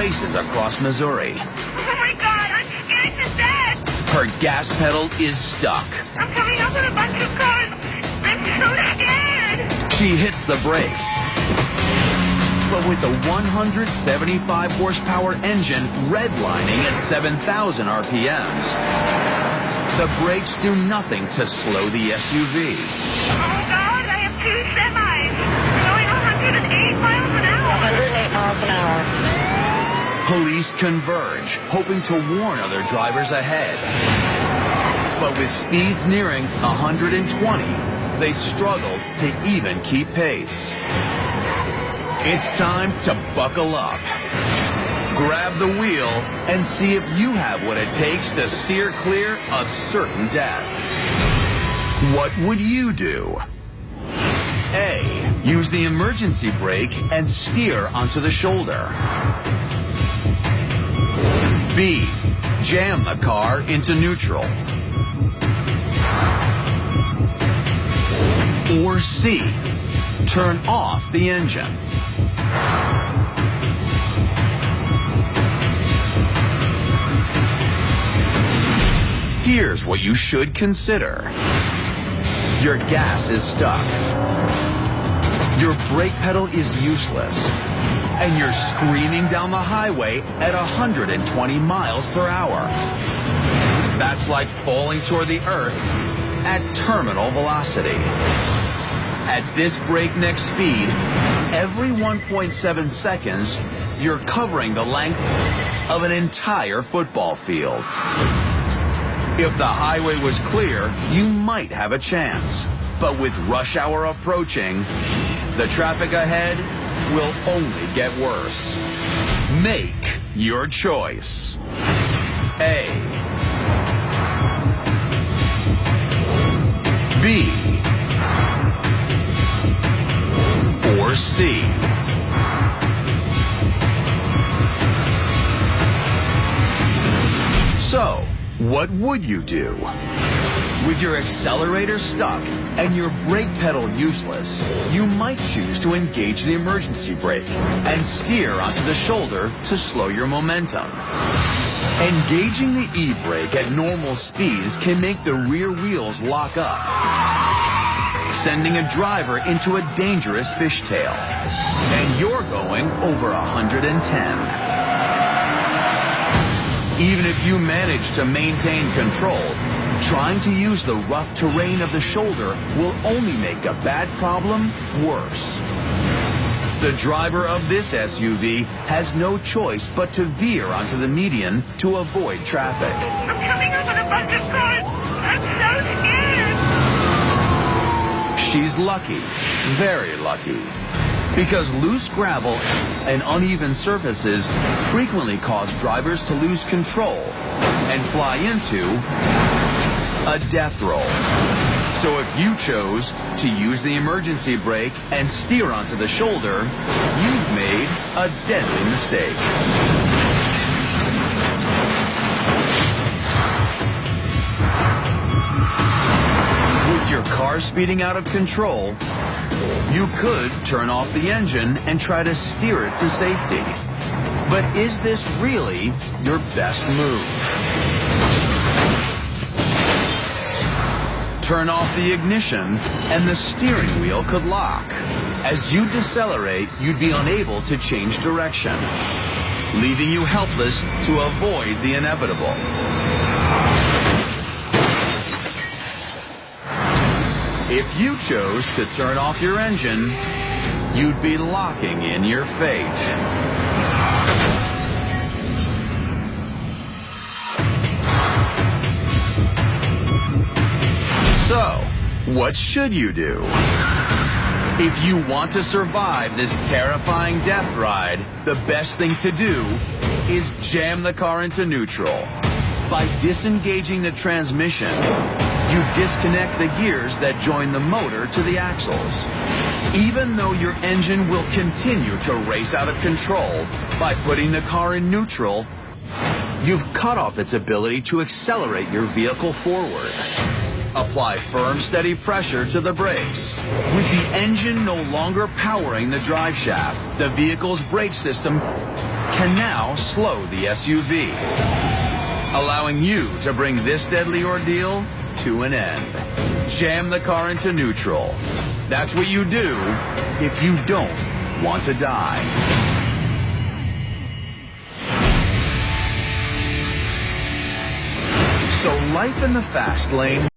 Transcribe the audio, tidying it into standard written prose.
races across Missouri. Oh my God, I'm scared to death. Her gas pedal is stuck. I'm coming up with a bunch of cars. I'm so scared. She hits the brakes. But with the 175 horsepower engine redlining at 7,000 RPMs, the brakes do nothing to slow the SUV. Oh God, I have two semis going 108 miles an hour. 108 miles an hour. Police converge, hoping to warn other drivers ahead. But with speeds nearing 120, they struggle to even keep pace. It's time to buckle up. Grab the wheel and see if you have what it takes to steer clear of certain death. What would you do? A. Use the emergency brake and steer onto the shoulder. B. Jam the car into neutral. Or C. Turn off the engine. Here's what you should consider. Your gas is stuck. Your brake pedal is useless. And you're screaming down the highway at 120 miles per hour. That's like falling toward the earth at terminal velocity. At this breakneck speed, every 1.7 seconds, you're covering the length of an entire football field. If the highway was clear, you might have a chance. But with rush hour approaching, the traffic ahead will only get worse. Make your choice. A. B. Or C. So, what would you do? With your accelerator stuck and your brake pedal useless, you might choose to engage the emergency brake and steer onto the shoulder to slow your momentum. Engaging the e-brake at normal speeds can make the rear wheels lock up, sending a driver into a dangerous fishtail. And you're going over 110. Even if you manage to maintain control, trying to use the rough terrain of the shoulder will only make a bad problem worse. The driver of this SUV has no choice but to veer onto the median to avoid traffic. I'm coming up with a bunch of cars. I'm so scared. She's lucky, very lucky, because loose gravel and uneven surfaces frequently cause drivers to lose control and fly into a death roll. So if you chose to use the emergency brake and steer onto the shoulder, you've made a deadly mistake. With your car speeding out of control, you could turn off the engine and try to steer it to safety. But is this really your best move? Turn off the ignition and the steering wheel could lock. As you decelerate, you'd be unable to change direction, leaving you helpless to avoid the inevitable. If you chose to turn off your engine, you'd be locking in your fate. So, what should you do? If you want to survive this terrifying death ride, the best thing to do is jam the car into neutral. By disengaging the transmission, you disconnect the gears that join the motor to the axles. Even though your engine will continue to race out of control, by putting the car in neutral, you've cut off its ability to accelerate your vehicle forward. Apply firm, steady pressure to the brakes. With the engine no longer powering the drive shaft, the vehicle's brake system can now slow the SUV, allowing you to bring this deadly ordeal to an end. Jam the car into neutral. That's what you do if you don't want to die. So life in the fast lane